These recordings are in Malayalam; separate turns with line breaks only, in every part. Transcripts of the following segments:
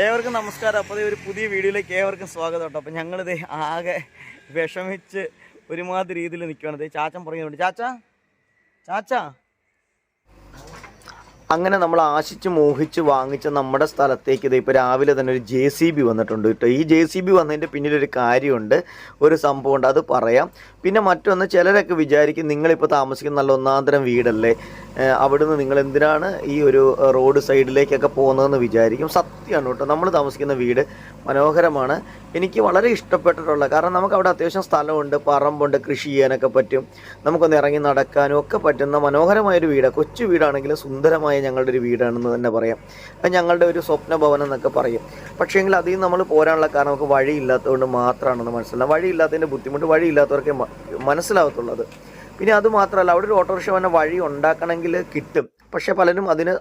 ഏവർക്കും നമസ്കാരം. അപ്പോൾ ഒരു പുതിയ വീഡിയോയിലേക്ക് ഏവർക്കും സ്വാഗതം കേട്ടോ. അപ്പോൾ ഞങ്ങളിത് ആകെ വിഷമിച്ച് ഒരുമാതിരി രീതിയിൽ നിൽക്കുകയാണ്. ചാച്ചൻ പറയുന്നുണ്ട്, ചാച്ചാ ചാച്ചാ അങ്ങനെ നമ്മൾ ആശിച്ച് മോഹിച്ച് വാങ്ങിച്ച നമ്മുടെ സ്ഥലത്തേക്ക് ഇത് ഇപ്പോൾ രാവിലെ തന്നെ ഒരു JCB വന്നിട്ടുണ്ട് കേട്ടോ. ഈ JCB വന്നതിൻ്റെ പിന്നിലൊരു കാര്യമുണ്ട്, ഒരു സംഭവമുണ്ട്, അത് പറയാം. പിന്നെ മറ്റൊന്ന്, ചിലരൊക്കെ വിചാരിക്കും നിങ്ങളിപ്പോൾ താമസിക്കുന്ന നല്ല ഒന്നാന്തരം വീടല്ലേ, അവിടുന്ന് നിങ്ങൾ എന്തിനാണ് ഈ ഒരു റോഡ് സൈഡിലേക്കൊക്കെ പോകുന്നതെന്ന് വിചാരിക്കും. സത്യമാണ് കേട്ടോ, നമ്മൾ താമസിക്കുന്ന വീട് മനോഹരമാണ്. എനിക്ക് വളരെ ഇഷ്ടപ്പെട്ടിട്ടുള്ള കാരണം നമുക്ക് അവിടെ അത്യാവശ്യം സ്ഥലമുണ്ട്, പറമ്പുണ്ട്, കൃഷി ചെയ്യാനൊക്കെ പറ്റും, നമുക്കൊന്ന് ഇറങ്ങി നടക്കാനും ഒക്കെ പറ്റുന്ന മനോഹരമായൊരു വീടാണ്. കൊച്ചു വീടാണെങ്കിലും സുന്ദരമായ ഞങ്ങളുടെ ഒരു വീടാണെന്ന് തന്നെ പറയാം. അത് ഞങ്ങളുടെ ഒരു സ്വപ്ന ഭവനം എന്നൊക്കെ പറയും. പക്ഷേങ്കിൽ അതിൽ നമ്മൾ പോരാനുള്ള കാരണം നമുക്ക് വഴിയില്ലാത്തതുകൊണ്ട് മാത്രമാണെന്ന് മനസ്സിലാവും. വഴിയില്ലാത്തതിൻ്റെ ബുദ്ധിമുട്ട് വഴിയില്ലാത്തവർക്ക് മനസ്സിലാകത്തുള്ളത്. പിന്നെ അത് മാത്രമല്ല, അവിടെ ഒരു ഓട്ടോറിക്ഷ വന്ന വഴി ഉണ്ടാക്കണമെങ്കിൽ കിട്ടും, പക്ഷേ പലരും അതിന്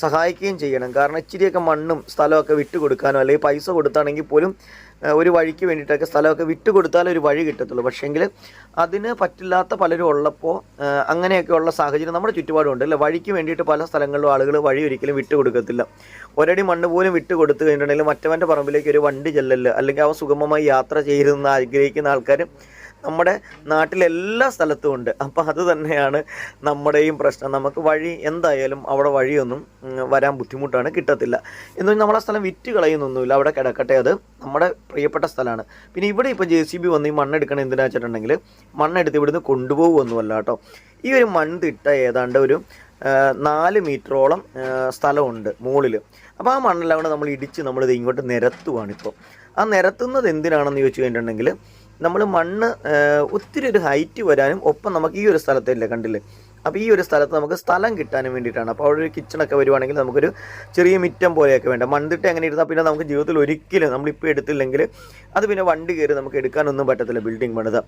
സഹായിക്കുകയും ചെയ്യണം. കാരണം ഇച്ചിരിയൊക്കെ മണ്ണും സ്ഥലമൊക്കെ വിട്ടു കൊടുക്കാനോ അല്ലെങ്കിൽ പൈസ കൊടുത്താണെങ്കിൽ പോലും ഒരു വഴിക്ക് വേണ്ടിയിട്ടൊക്കെ സ്ഥലമൊക്കെ വിട്ടു കൊടുത്താലേ ഒരു വഴി കിട്ടത്തുള്ളൂ. പക്ഷേങ്കിൽ അതിന് പറ്റില്ലാത്ത പലരും ഉള്ളപ്പോൾ അങ്ങനെയൊക്കെയുള്ള സാഹചര്യം നമ്മുടെ ചുറ്റുപാടുണ്ട് അല്ലേ. വഴിക്ക് വേണ്ടിയിട്ട് പല സ്ഥലങ്ങളിലും ആളുകൾ വഴി ഒരിക്കലും വിട്ടു കൊടുക്കത്തില്ല. ഒരടി മണ്ണ് പോലും വിട്ടു കൊടുത്തു കഴിഞ്ഞിട്ടുണ്ടെങ്കിൽ മറ്റവൻ്റെ പറമ്പിലേക്ക് ഒരു വണ്ടി ചെല്ലല് അല്ലെങ്കിൽ അവൻ സുഗമമായി യാത്ര ചെയ്തെന്ന് ആഗ്രഹിക്കുന്ന ആൾക്കാർ നമ്മുടെ നാട്ടിലെല്ലാ സ്ഥലത്തും ഉണ്ട്. അപ്പോൾ അത് തന്നെയാണ് നമ്മുടെയും പ്രശ്നം. നമുക്ക് വഴി എന്തായാലും അവിടെ വഴിയൊന്നും വരാൻ ബുദ്ധിമുട്ടാണ്, കിട്ടത്തില്ല. എന്നുവെച്ചാൽ നമ്മളെ സ്ഥലം വിറ്റ് കളയുന്നൊന്നുമില്ല, അവിടെ കിടക്കട്ടെ, അത് നമ്മുടെ പ്രിയപ്പെട്ട സ്ഥലമാണ്. പിന്നെ ഇവിടെ ഇപ്പോൾ JCB വന്ന് ഈ മണ്ണെടുക്കണം എന്തിനാ വെച്ചിട്ടുണ്ടെങ്കിൽ മണ്ണെടുത്ത് ഇവിടുന്ന് കൊണ്ടുപോകുമൊന്നുമല്ല കേട്ടോ. ഈ ഒരു മൺതിട്ട ഏതാണ്ട് ഒരു 4 മീറ്ററോളം സ്ഥലമുണ്ട് മുകളിൽ. അപ്പോൾ ആ മണ്ണെല്ലാം കൂടെ നമ്മൾ ഇടിച്ച് നമ്മളിത് ഇങ്ങോട്ട് നിരത്തുവാണിപ്പോൾ. ആ നിരത്തുന്നത് എന്തിനാണെന്ന് ചോദിച്ചു കഴിഞ്ഞിട്ടുണ്ടെങ്കിൽ നമ്മൾ മണ്ണ് ഒത്തിരി ഒരു ഹൈറ്റ് വരാനും ഒപ്പം നമുക്ക് ഈ ഒരു സ്ഥലത്തില്ല കണ്ടില്ലേ, അപ്പോൾ ഈ ഒരു സ്ഥലത്ത് നമുക്ക് സ്ഥലം കിട്ടാനും വേണ്ടിയിട്ടാണ്. അപ്പോൾ അവിടെ ഒരു കിച്ചണൊക്കെ വരുവാണെങ്കിൽ നമുക്കൊരു ചെറിയ മിറ്റം പോലെയൊക്കെ വേണ്ട. മൺതിട്ട എങ്ങനെ ഇരുന്നാൽ പിന്നെ നമുക്ക് ജീവിതത്തിൽ ഒരിക്കലും നമ്മളിപ്പോൾ എടുത്തില്ലെങ്കിൽ അത് പിന്നെ വണ്ടി കയറി നമുക്ക് എടുക്കാനൊന്നും പറ്റത്തില്ല, ബിൽഡിംഗ് പണിത്.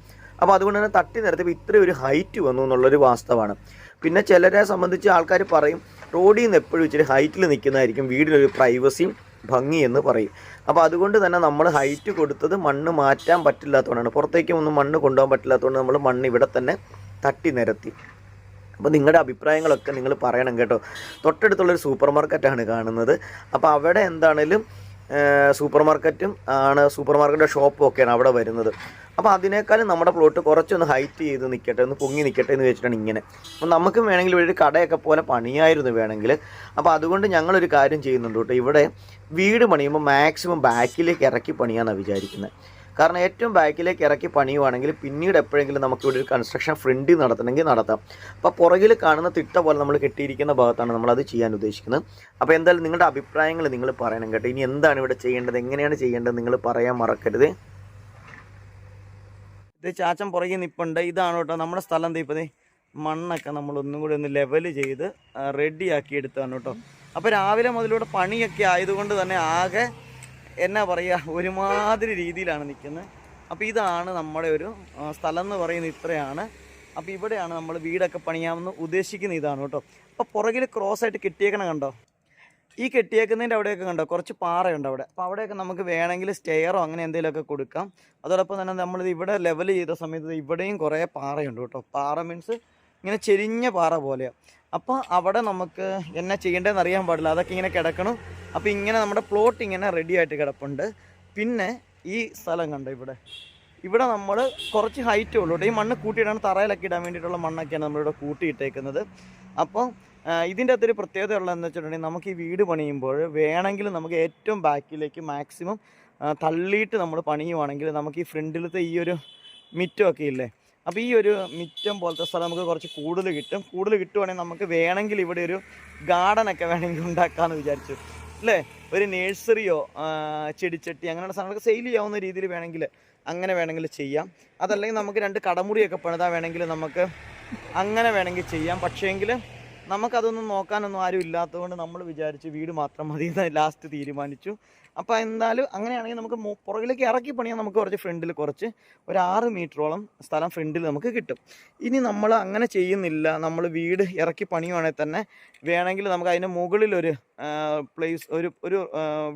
അപ്പോൾ അതുകൊണ്ട് തന്നെ തട്ടി നിരത്തിപ്പോൾ ഇത്രയും ഒരു ഹൈറ്റ് വന്നു എന്നുള്ളൊരു വാസ്തവമാണ്. പിന്നെ ചിലരെ സംബന്ധിച്ച് ആൾക്കാർ പറയും റോഡിൽ നിന്ന് എപ്പോഴും ഇച്ചിരി ഹൈറ്റിൽ നിൽക്കുന്നതായിരിക്കും വീടിനൊരു പ്രൈവസിയും ഭംഗി എന്ന് പറയും. അപ്പോൾ അതുകൊണ്ട് തന്നെ നമ്മൾ ഹൈറ്റ് കൊടുത്തത് മണ്ണ് മാറ്റാൻ പറ്റില്ലാത്തതുകൊണ്ടാണ്, പുറത്തേക്ക് ഒന്നും മണ്ണ് കൊണ്ടുപോകാൻ പറ്റില്ലാത്തതുകൊണ്ട് നമ്മൾ മണ്ണ് ഇവിടെ തന്നെ തട്ടി നിരത്തി. അപ്പോൾ നിങ്ങളുടെ അഭിപ്രായങ്ങളൊക്കെ നിങ്ങൾ പറയണം കേട്ടോ. തൊട്ടടുത്തുള്ളൊരു സൂപ്പർ മാർക്കറ്റാണ് കാണുന്നത്. അപ്പോൾ അവിടെ എന്താണേലും സൂപ്പർ മാർക്കറ്റും ആണ്, സൂപ്പർ മാർക്കറ്റിൻ്റെ ഷോപ്പും ഒക്കെയാണ് അവിടെ വരുന്നത്. അപ്പോൾ അതിനേക്കാളും നമ്മുടെ പ്ലോട്ട് കുറച്ചൊന്ന് ഹൈറ്റ് ചെയ്ത് നിൽക്കട്ടെ, ഒന്ന് പൊങ്ങി നിൽക്കട്ടെ എന്ന് വെച്ചിട്ടാണ് ഇങ്ങനെ. അപ്പോൾ നമുക്കും വേണമെങ്കിൽ ഇവിടെ ഒരു കടയൊക്കെ പോലെ പണിയായിരുന്നു വേണമെങ്കിൽ. അപ്പോൾ അതുകൊണ്ട് ഞങ്ങളൊരു കാര്യം ചെയ്യുന്നുണ്ട് കേട്ടോ, ഇവിടെ വീട് പണിയുമ്പോൾ മാക്സിമം ബാക്കിലേക്ക് ഇറക്കി പണിയാമെന്നാണ് വിചാരിക്കുന്നത്. കാരണം ഏറ്റവും ബാക്കിലേക്ക് ഇറക്കി പണിയുവാണെങ്കിൽ പിന്നീട് എപ്പോഴെങ്കിലും നമുക്കിവിടെ ഒരു കൺസ്ട്രക്ഷൻ ഫ്രണ്ടിൽ നടത്തണമെങ്കിൽ നടത്താം. അപ്പോൾ പുറകിൽ കാണുന്ന തിട്ട പോലെ നമ്മൾ കെട്ടിയിരിക്കുന്ന ഭാഗത്താണ് നമ്മളത് ചെയ്യാൻ ഉദ്ദേശിക്കുന്നത്. അപ്പോൾ എന്തായാലും നിങ്ങളുടെ അഭിപ്രായങ്ങൾ നിങ്ങൾ പറയണം കേട്ടോ. ഇനി എന്താണ് ഇവിടെ ചെയ്യേണ്ടത്, എങ്ങനെയാണ് ചെയ്യേണ്ടത് നിങ്ങൾ പറയാൻ മറക്കരുത്. ഇത് ചാച്ചൻ പുറകിൽ നിൽപ്പുണ്ട്. ഇതാണ് കേട്ടോ നമ്മുടെ സ്ഥലം. ഇപ്പോൾ മണ്ണൊക്കെ നമ്മൾ ഒന്നും കൂടി ഒന്ന് ലെവൽ ചെയ്ത് റെഡിയാക്കി എടുത്താണ് കേട്ടോ. അപ്പോൾ രാവിലെ മുതലൂടെ പണിയൊക്കെ ആയതുകൊണ്ട് തന്നെ ആകെ എന്നാ പറയുക ഒരുമാതിരി രീതിയിലാണ് നിൽക്കുന്നത്. അപ്പോൾ ഇതാണ് നമ്മുടെ ഒരു സ്ഥലം എന്ന് പറയുന്നത് ഇത്രയാണ്. അപ്പോൾ ഇവിടെയാണ് നമ്മൾ വീടൊക്കെ പണിയാമെന്ന് ഉദ്ദേശിക്കുന്ന ഇതാണ് കേട്ടോ. അപ്പോൾ പുറകിൽ ക്രോസ് ആയിട്ട് കെട്ടിയേക്കണം കണ്ടോ, ഈ കെട്ടിയേക്കുന്നതിൻ്റെ അവിടെയൊക്കെ കണ്ടോ കുറച്ച് പാറയുണ്ട് അവിടെ. അപ്പോൾ അവിടെയൊക്കെ നമുക്ക് വേണമെങ്കിൽ സ്റ്റെയറോ അങ്ങനെ എന്തെങ്കിലുമൊക്കെ കൊടുക്കാം. അതോടൊപ്പം തന്നെ നമ്മളിത് ഇവിടെ ലെവൽ ചെയ്ത സമയത്ത് ഇവിടെയും കുറേ പാറയുണ്ട് കേട്ടോ. പാറ മീൻസ് ഇങ്ങനെ ചെരിഞ്ഞ പാറ പോലെയാണ്. അപ്പോൾ അവിടെ നമുക്ക് എന്നാ ചെയ്യേണ്ടതെന്ന് അറിയാൻ പാടില്ല, അതൊക്കെ ഇങ്ങനെ കിടക്കണം. അപ്പോൾ ഇങ്ങനെ നമ്മുടെ പ്ലോട്ട് ഇങ്ങനെ റെഡി ആയിട്ട് കിടപ്പുണ്ട്. പിന്നെ ഈ സ്ഥലം കണ്ടോ, ഇവിടെ നമ്മൾ കുറച്ച് ഹൈറ്റേ ഉള്ളൂ കേട്ടോ. ഈ മണ്ണ് കൂട്ടിയിടാണ്, തറയിലൊക്കെ ഇടാൻ വേണ്ടിയിട്ടുള്ള മണ്ണൊക്കെയാണ് നമ്മളിവിടെ കൂട്ടിയിട്ടേക്കുന്നത്. അപ്പോൾ ഇതിൻ്റെ അകത്തൊരു പ്രത്യേകത ഉള്ളതെന്ന് വെച്ചിട്ടുണ്ടെങ്കിൽ നമുക്ക് ഈ വീട് പണിയുമ്പോൾ വേണമെങ്കിൽ നമുക്ക് ഏറ്റവും ബാക്കിലേക്ക് മാക്സിമം തള്ളിയിട്ട് നമ്മൾ പണിയുവാണെങ്കിൽ നമുക്ക് ഈ ഫ്രണ്ടിലത്തെ ഈ ഒരു മിറ്റമൊക്കെ ഇല്ലേ, അപ്പോൾ ഈ ഒരു മിറ്റം പോലത്തെ സ്ഥലം നമുക്ക് കുറച്ച് കൂടുതൽ കിട്ടും. കൂടുതൽ കിട്ടുവാണെങ്കിൽ നമുക്ക് വേണമെങ്കിൽ ഇവിടെ ഒരു ഗാർഡനൊക്കെ വേണമെങ്കിൽ ഉണ്ടാക്കാമെന്ന് വിചാരിച്ചു അല്ലേ. ഒരു നേഴ്സറിയോ ചെടിച്ചട്ടി അങ്ങനെയുള്ള സാധനങ്ങളൊക്കെ സെയിൽ ചെയ്യാവുന്ന രീതിയിൽ വേണമെങ്കിൽ അങ്ങനെ വേണമെങ്കിൽ ചെയ്യാം. അതല്ലെങ്കിൽ നമുക്ക് 2 കടമുറിയൊക്കെ പണിതാൽ വേണമെങ്കിൽ നമുക്ക് അങ്ങനെ വേണമെങ്കിൽ ചെയ്യാം. പക്ഷേങ്കിൽ നമുക്കതൊന്നും നോക്കാനൊന്നും ആരും ഇല്ലാത്തതുകൊണ്ട് നമ്മൾ വിചാരിച്ചു വീട് മാത്രം മതി എന്ന് ലാസ്റ്റ് തീരുമാനിച്ചു. അപ്പോൾ എന്തായാലും അങ്ങനെയാണെങ്കിൽ നമുക്ക് പുറകിലേക്ക് ഇറക്കി പണിയാൻ നമുക്ക് കുറച്ച് ഫ്രണ്ടിൽ കുറച്ച് ഒരു 6 മീറ്ററോളം സ്ഥലം ഫ്രണ്ടിൽ നമുക്ക് കിട്ടും. ഇനി നമ്മൾ അങ്ങനെ ചെയ്യുന്നില്ല, നമ്മൾ വീട് ഇറക്കി പണിയുവാണെങ്കിൽ തന്നെ വേണമെങ്കിൽ നമുക്ക് അതിൻ്റെ മുകളിലൊരു പ്ലേസ് ഒരു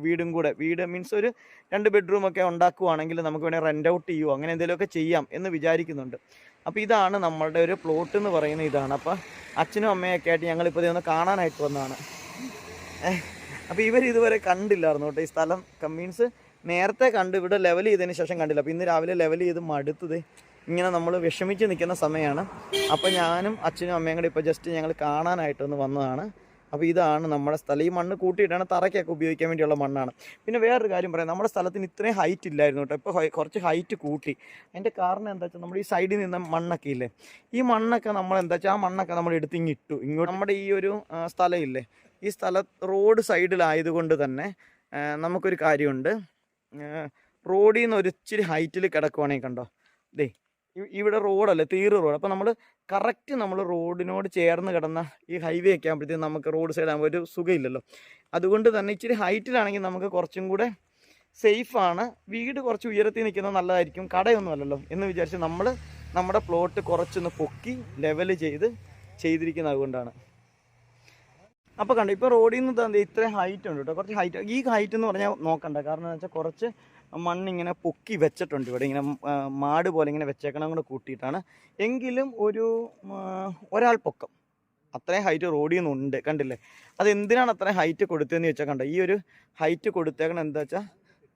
വീടും കൂടെ, വീട് മീൻസ് ഒരു 2 ബെഡ്റൂമൊക്കെ ഉണ്ടാക്കുവാണെങ്കിൽ നമുക്ക് വേണമെങ്കിൽ റെൻ്റ് ഔട്ട് ചെയ്യുമോ അങ്ങനെ എന്തെങ്കിലുമൊക്കെ ചെയ്യാം എന്ന് വിചാരിക്കുന്നുണ്ട്. അപ്പോൾ ഇതാണ് നമ്മളുടെ ഒരു പ്ലോട്ട് എന്ന് പറയുന്നത് ഇതാണ്. അപ്പോൾ അച്ഛനും അമ്മയൊക്കെ ആയിട്ട് ഞങ്ങളിപ്പോൾ ഇതൊന്ന് കാണാനായിട്ട് വന്നതാണ്. അപ്പോൾ ഇവർ ഇതുവരെ കണ്ടില്ലായിരുന്നു കേട്ടോ ഈ സ്ഥലം. മീൻസ് നേരത്തെ കണ്ട് ഇവിടെ ലെവൽ ചെയ്തതിന് ശേഷം കണ്ടില്ല. അപ്പോൾ ഇന്ന് രാവിലെ ലെവൽ ചെയ്ത് മടുത്തത് ഇങ്ങനെ നമ്മൾ വിഷമിച്ച് നിൽക്കുന്ന സമയമാണ്. അപ്പോൾ ഞാനും അച്ഛനും അമ്മയും കൂടെ ഇപ്പോൾ ജസ്റ്റ് ഞങ്ങൾ കാണാനായിട്ടൊന്ന് വന്നതാണ്. അപ്പോൾ ഇതാണ് നമ്മുടെ സ്ഥലം. ഈ മണ്ണ് കൂട്ടിയിട്ടാണ് തറയ്ക്കൊക്കെ ഉപയോഗിക്കാൻ വേണ്ടിയുള്ള മണ്ണാണ്. പിന്നെ വേറൊരു കാര്യം പറയാം, നമ്മുടെ സ്ഥലത്തിന് ഇത്രയും ഹൈറ്റ് ഇല്ലായിരുന്നു കേട്ടോ. ഇപ്പോൾ കുറച്ച് ഹൈറ്റ് കൂട്ടി. അതിൻ്റെ കാരണം എന്താ വെച്ചാൽ നമ്മുടെ ഈ സൈഡിൽ നിന്ന് മണ്ണൊക്കെ ഇല്ലേ, ഈ മണ്ണൊക്കെ നമ്മൾ എന്താ വെച്ചാൽ ആ മണ്ണൊക്കെ നമ്മൾ എടുത്ത് ഇങ്ങിട്ടു. ഇങ്ങോട്ട് നമ്മുടെ ഈ ഒരു സ്ഥലമില്ലേ, ഈ സ്ഥലം റോഡ് സൈഡിലായതുകൊണ്ട് തന്നെ നമുക്കൊരു കാര്യമുണ്ട്. റോഡിൽ നിന്ന് ഒരു ഇച്ചിരി ഹൈറ്റിൽ കിടക്കുവാണെങ്കിൽ കണ്ടോ, ദേ ഇവിടെ റോഡല്ലേ, തീറ് റോഡ്. അപ്പോൾ നമ്മൾ കറക്റ്റ് നമ്മൾ റോഡിനോട് ചേർന്ന് കിടന്ന ഈ ഹൈവേ ഒക്കെ ആകുമ്പോഴത്തേക്കും നമുക്ക് റോഡ് സൈഡ് ആകുമ്പോൾ ഒരു സുഖമില്ലല്ലോ. അതുകൊണ്ട് തന്നെ ഇച്ചിരി ഹൈറ്റിലാണെങ്കിൽ നമുക്ക് കുറച്ചും കൂടെ സേഫാണ്. വീട് കുറച്ച് ഉയരത്തിൽ നിൽക്കുന്നത് നല്ലതായിരിക്കും, കടയൊന്നും അല്ലല്ലോ എന്ന് വിചാരിച്ച് നമ്മൾ നമ്മുടെ പ്ലോട്ട് കുറച്ചൊന്ന് പൊക്കി ലെവൽ ചെയ്തിരിക്കുന്നത് അതുകൊണ്ടാണ്. അപ്പോൾ കണ്ടോ, ഇപ്പോൾ റോഡിൽ നിന്ന് ഇത്രയും ഹൈറ്റ് ഉണ്ട് കേട്ടോ. കുറച്ച് ഹൈറ്റ്, ഈ ഹൈറ്റ് എന്ന് പറഞ്ഞാൽ നോക്കണ്ട. കാരണം എന്ന് വെച്ചാൽ കുറച്ച് മണ്ണിങ്ങനെ പൊക്കി വെച്ചിട്ടുണ്ട് ഇവിടെ, ഇങ്ങനെ മാട് പോലെ ഇങ്ങനെ വെച്ചേക്കണം കൂടെ കൂട്ടിയിട്ടാണ്. എങ്കിലും ഒരാൾ പൊക്കം അത്രയും ഹൈറ്റ് റോഡിൽ നിന്നുണ്ട്, കണ്ടില്ലേ. അതെന്തിനാണ് അത്രയും ഹൈറ്റ് കൊടുത്തതെന്ന് വെച്ചാൽ കണ്ടോ, ഈ ഒരു ഹൈറ്റ് കൊടുത്തേക്കണം എന്താ വെച്ചാൽ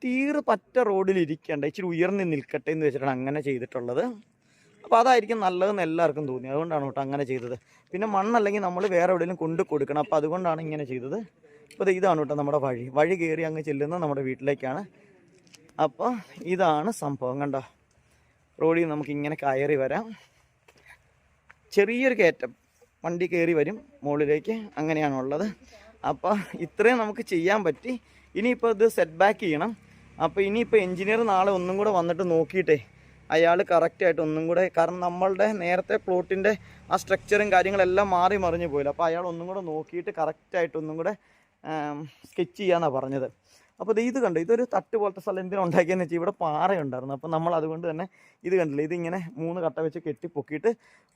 തീരെ പറ്റ റോഡിൽ ഇരിക്കേണ്ട, ഇച്ചിരി ഉയർന്ന് നിൽക്കട്ടെ എന്ന് വെച്ചിട്ടാണ് അങ്ങനെ ചെയ്തിട്ടുള്ളത്. അപ്പോൾ അതായിരിക്കും നല്ലതെന്ന് എല്ലാവർക്കും തോന്നി, അതുകൊണ്ടാണ് കേട്ടോ അങ്ങനെ ചെയ്തത്. പിന്നെ മണ്ണല്ലെങ്കിൽ നമ്മൾ വേറെ എവിടെയെങ്കിലും കൊണ്ട് കൊടുക്കണം, അപ്പോൾ അതുകൊണ്ടാണ് ഇങ്ങനെ ചെയ്തത്. അപ്പോൾ ഇതാണ് കേട്ടോ നമ്മുടെ വഴി കയറി അങ്ങ് ചെല്ലുന്നത് നമ്മുടെ വീട്ടിലേക്കാണ്. അപ്പോൾ ഇതാണ് സംഭവം, കണ്ടോ. റോഡിൽ നമുക്ക് ഇങ്ങനെ കയറി വരാം, ചെറിയൊരു കയറ്റം, വണ്ടി കയറി വരും മുകളിലേക്ക്, അങ്ങനെയാണുള്ളത്. അപ്പോൾ ഇത്രയും നമുക്ക് ചെയ്യാൻ പറ്റി. ഇനിയിപ്പോൾ ഇത് സെറ്റ് ബാക്ക് ചെയ്യണം. അപ്പോൾ ഇനിയിപ്പോൾ എൻജിനീയർ നാളെ ഒന്നും കൂടെ വന്നിട്ട് നോക്കിയിട്ടേ അയാൾ കറക്റ്റായിട്ട് ഒന്നും കൂടെ, കാരണം നമ്മളുടെ നേരത്തെ പ്ലോട്ടിൻ്റെ ആ സ്ട്രക്ചറും കാര്യങ്ങളെല്ലാം മാറി മറിഞ്ഞു പോയില്ല. അപ്പോൾ അയാൾ ഒന്നും കൂടെ നോക്കിയിട്ട് കറക്റ്റായിട്ട് ഒന്നും കൂടെ സ്കെച്ച് ചെയ്യാമെന്നാണ് പറഞ്ഞത്. അപ്പോൾ ഇത് കണ്ടു, ഇതൊരു തട്ട് പോലത്തെ സ്ഥലം എന്തിനാണ് ഉണ്ടാക്കിയെന്ന് വെച്ചാൽ ഇവിടെ പാറയുണ്ടായിരുന്നു. അപ്പോൾ നമ്മൾ അതുകൊണ്ട് തന്നെ ഇത് കണ്ടില്ല, ഇതിങ്ങനെ 3 കട്ട വെച്ച് കെട്ടിപ്പൊക്കിയിട്ട്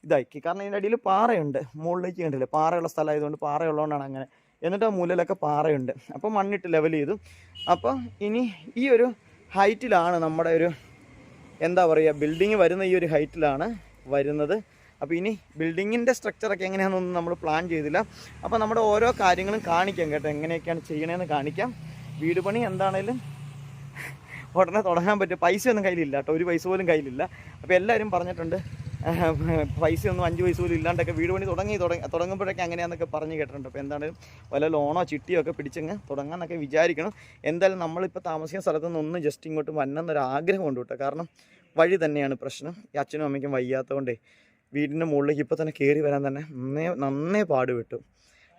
ഇതാക്കി. കാരണം ഇതിൻ്റെ അടിയിൽ പാറയുണ്ട്, മുകളിലേക്ക് കണ്ടില്ലേ, പാറയുള്ള സ്ഥലമായതുകൊണ്ട്, പാറയുള്ളതുകൊണ്ടാണ് അങ്ങനെ. എന്നിട്ട് ആ മൂലയിലൊക്കെ പാറയുണ്ട്. അപ്പോൾ മണ്ണിട്ട് ലെവൽ ചെയ്തു. അപ്പോൾ ഇനി ഈ ഒരു ഹൈറ്റിലാണ് നമ്മുടെ ഒരു എന്താ പറയുക, ബിൽഡിങ് വരുന്ന ഈ ഒരു ഹൈറ്റിലാണ് വരുന്നത്. അപ്പോൾ ഇനി ബിൽഡിങ്ങിൻ്റെ സ്ട്രക്ചറൊക്കെ എങ്ങനെയാണെന്നൊന്നും നമ്മൾ പ്ലാൻ ചെയ്തില്ല. അപ്പോൾ നമ്മുടെ ഓരോ കാര്യങ്ങളും കാണിക്കാം കേട്ടോ, എങ്ങനെയൊക്കെയാണ് ചെയ്യണതെന്ന് കാണിക്കാം. വീട് പണി എന്താണേലും ഉടനെ തുടങ്ങാൻ പറ്റും. പൈസയൊന്നും കയ്യിലില്ല കേട്ടോ, ഒരു പൈസ പോലും കയ്യിലില്ല. അപ്പോൾ എല്ലാവരും പറഞ്ഞിട്ടുണ്ട് പൈസയൊന്നും 5 പൈസ പോലും ഇല്ലാണ്ടൊക്കെ വീട് പണി തുടങ്ങുമ്പോഴൊക്കെ അങ്ങനെയാണെന്നൊക്കെ പറഞ്ഞ് കേട്ടിട്ടുണ്ട്. അപ്പോൾ എന്താണേലും വല്ല ലോണോ ചിട്ടിയോ ഒക്കെ പിടിച്ചങ്ങ് തുടങ്ങാമെന്നൊക്കെ വിചാരിക്കണം. എന്തായാലും നമ്മളിപ്പോൾ താമസിക്കുന്ന സ്ഥലത്ത് നിന്ന് ഒന്ന് ജസ്റ്റ് ഇങ്ങോട്ട് വരണമെന്നൊരു ആഗ്രഹമുണ്ട് കേട്ടോ. കാരണം വഴി തന്നെയാണ് പ്രശ്നം. ഈ അച്ഛനും അമ്മയ്ക്കും വയ്യാത്തതുകൊണ്ടേ വീടിൻ്റെ മുകളിലേക്ക് ഇപ്പോൾ തന്നെ കയറി വരാൻ തന്നെ നന്നേ പാടുപെട്ടു.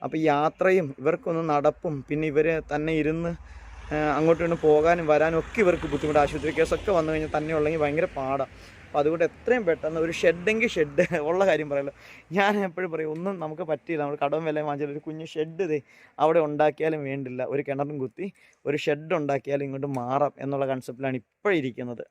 അപ്പോൾ യാത്രയും ഇവർക്കൊന്ന് നടപ്പും പിന്നെ ഇവർ തന്നെ ഇരുന്ന് അങ്ങോട്ടും ഇങ്ങോട്ടും പോകാനും വരാനും ഒക്കെ ഇവർക്ക് ബുദ്ധിമുട്ട്. ആശുപത്രി കേസൊക്കെ വന്നു കഴിഞ്ഞാൽ തന്നെ ഉള്ളെങ്കിൽ ഭയങ്കര പാടാണ്. അപ്പോൾ അതുകൊണ്ട് എത്രയും പെട്ടെന്ന് ഒരു ഷെഡ് ഉള്ള കാര്യം പറയല്ലോ. ഞാൻ എപ്പോഴും പറയും, ഒന്നും നമുക്ക് പറ്റിയില്ല, നമ്മൾ കടവും വില വാങ്ങിച്ചാൽ ഒരു കുഞ്ഞ് ഷെഡ് അവിടെ ഉണ്ടാക്കിയാലും വേണ്ടില്ല, ഒരു കിണറും കുത്തി ഒരു ഷെഡ് ഉണ്ടാക്കിയാലും ഇങ്ങോട്ട് മാറാം എന്നുള്ള കൺസെപ്റ്റിലാണ് ഇപ്പോഴിരിക്കുന്നത്.